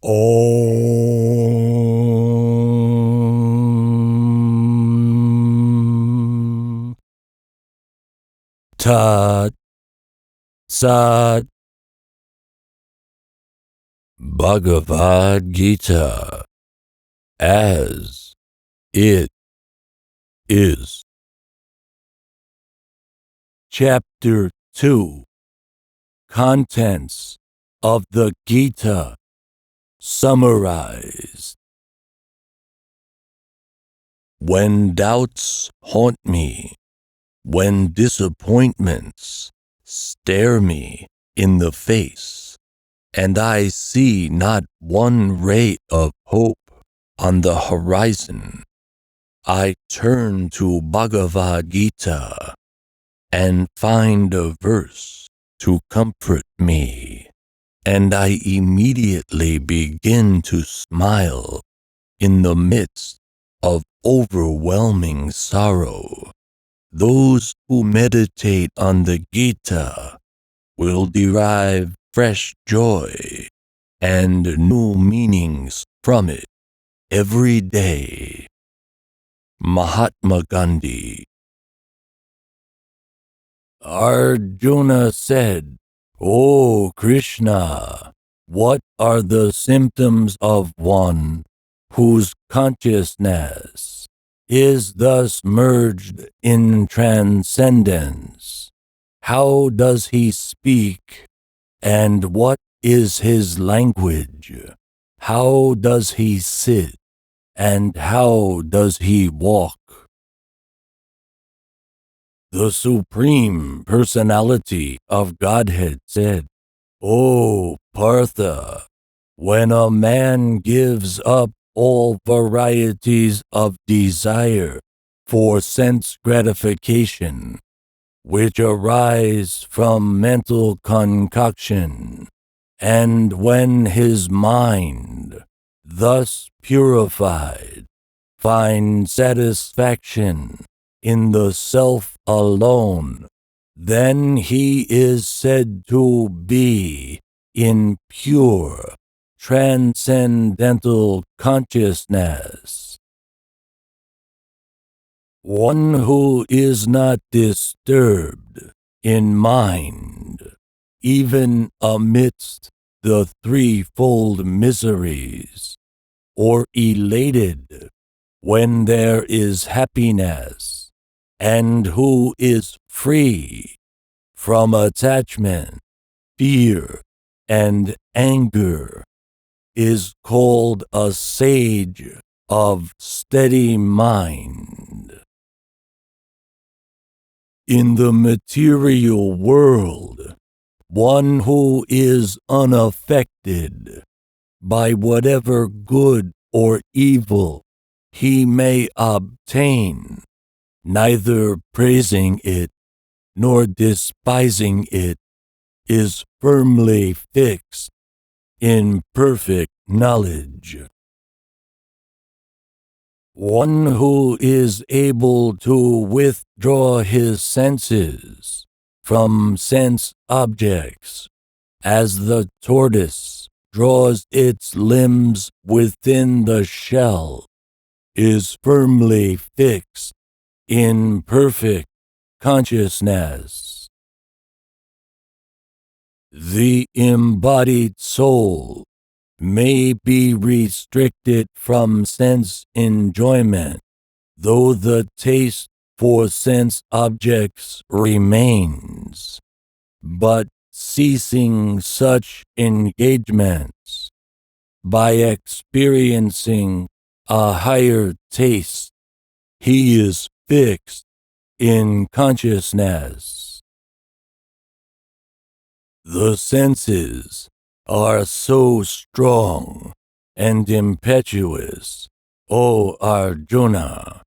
Om Tat Sat. Bhagavad Gita as it is. Chapter 2. Contents of the Gita summarized. When doubts haunt me, when disappointments stare me in the face, and I see not one ray of hope on the horizon, I turn to Bhagavad Gita and find a verse to comfort me, and I immediately begin to smile in the midst of overwhelming sorrow. Those who meditate on the Gita will derive fresh joy and new meanings from it every day. Mahatma Gandhi. Arjuna said, "O Krishna, what are the symptoms of one whose consciousness is thus merged in transcendence? How does he speak, and what is his language? How does he sit, and how does he walk?" The Supreme Personality of Godhead said, "O Partha, when a man gives up all varieties of desire for sense gratification, which arise from mental concoction, and when his mind, thus purified, finds satisfaction in the self alone, then he is said to be in pure, transcendental consciousness. One who is not disturbed in mind, even amidst the threefold miseries, or elated when there is happiness, and who is free from attachment, fear, and anger, is called a sage of steady mind. In the material world, one who is unaffected by whatever good or evil he may obtain, neither praising it nor despising it, is firmly fixed in perfect knowledge. One who is able to withdraw his senses from sense objects, as the tortoise draws its limbs within the shell, is firmly fixed in perfect consciousness. The embodied soul may be restricted from sense enjoyment, though the taste for sense objects remains, but ceasing such engagements, by experiencing a higher taste, he is fixed in consciousness. The senses are so strong and impetuous, O Arjuna,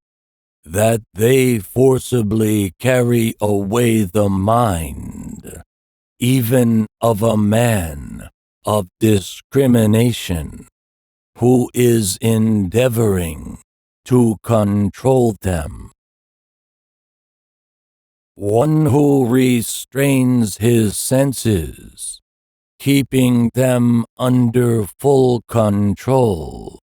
that they forcibly carry away the mind, even of a man of discrimination, who is endeavoring to control them. One who restrains his senses keeping them under full control,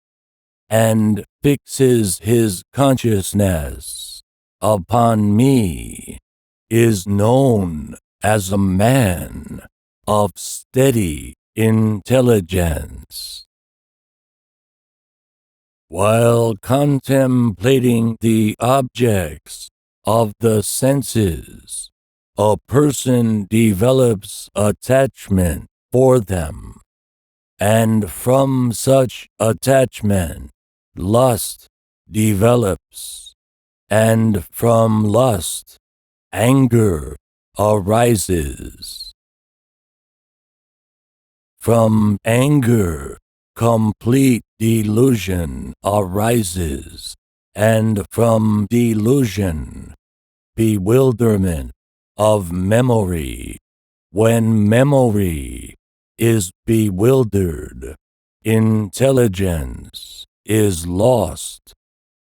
and fixes his consciousness upon me, is known as a man of steady intelligence. While contemplating the objects of the senses, a person develops attachment for them, and from such attachment, lust develops, and from lust, anger arises. From anger, complete delusion arises, and from delusion, bewilderment of memory. When memory is bewildered, intelligence is lost,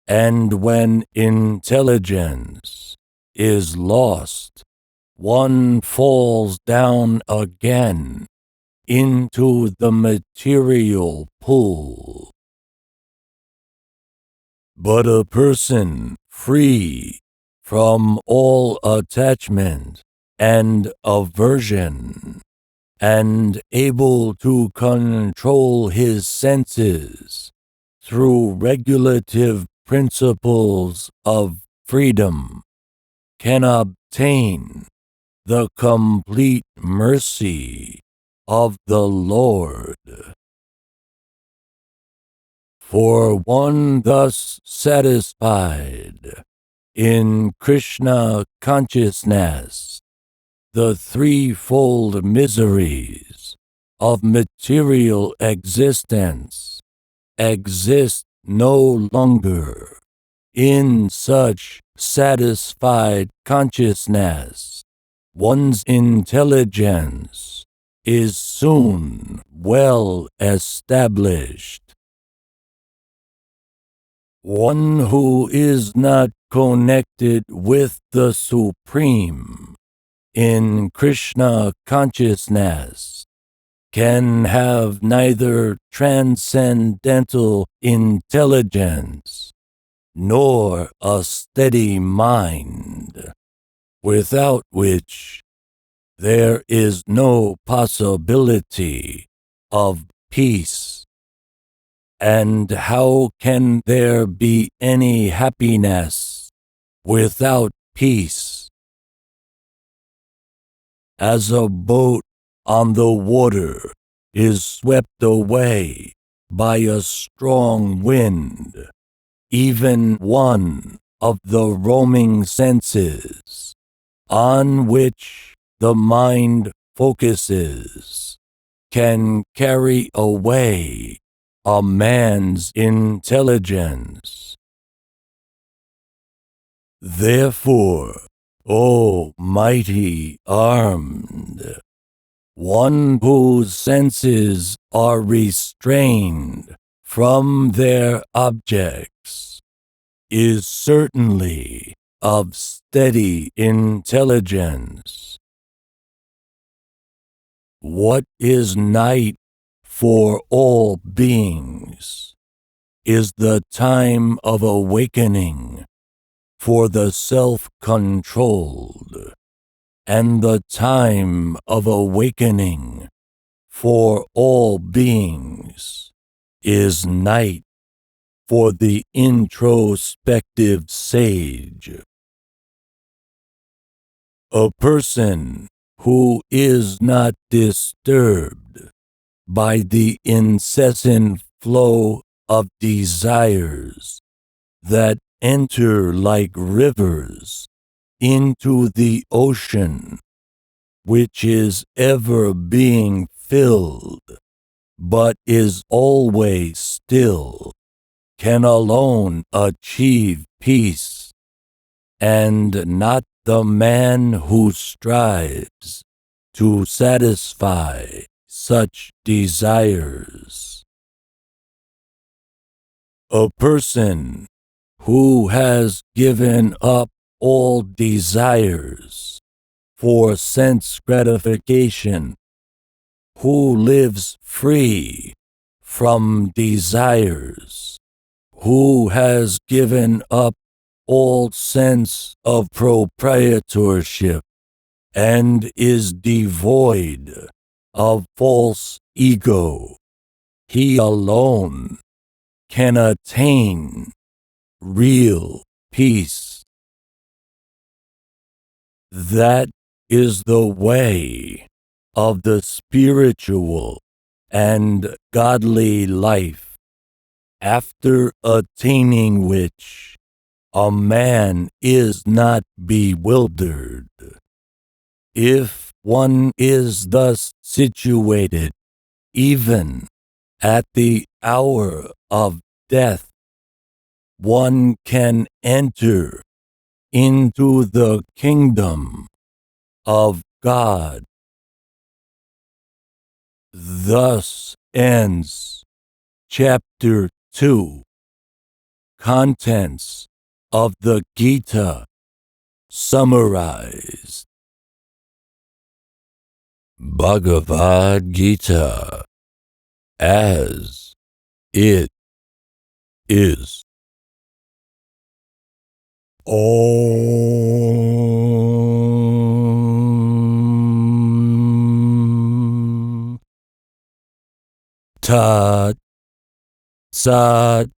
and when intelligence is lost, one falls down again into the material pool. But a person free from all attachment and aversion, and able to control his senses through regulative principles of freedom, can obtain the complete mercy of the Lord. For one thus satisfied in Krishna consciousness, the threefold miseries of material existence exist no longer. In such satisfied consciousness, one's intelligence is soon well established. One who is not connected with the Supreme in Krishna consciousness can have neither transcendental intelligence nor a steady mind, without which there is no possibility of peace. And how can there be any happiness without peace? As a boat on the water is swept away by a strong wind, even one of the roaming senses on which the mind focuses can carry away a man's intelligence. Therefore, O mighty armed, one whose senses are restrained from their objects is certainly of steady intelligence. What is night for all beings is the time of awakening for the self-controlled, and the time of awakening for all beings is night for the introspective sage. A person who is not disturbed by the incessant flow of desires that enter like rivers into the ocean, which is ever being filled, but is always still, can alone achieve peace, and not the man who strives to satisfy such desires. A person who has given up all desires for sense gratification who lives free from desires, who has given up all sense of proprietorship and is devoid of false ego. He alone can attain real peace. That is the way of the spiritual and godly life, after attaining which a man is not bewildered. If one is thus situated, even at the hour of death, one can enter into the kingdom of God. Thus ends Chapter 2, Contents of the Gita summarized. Bhagavad Gita as it is. Om Tat Sat.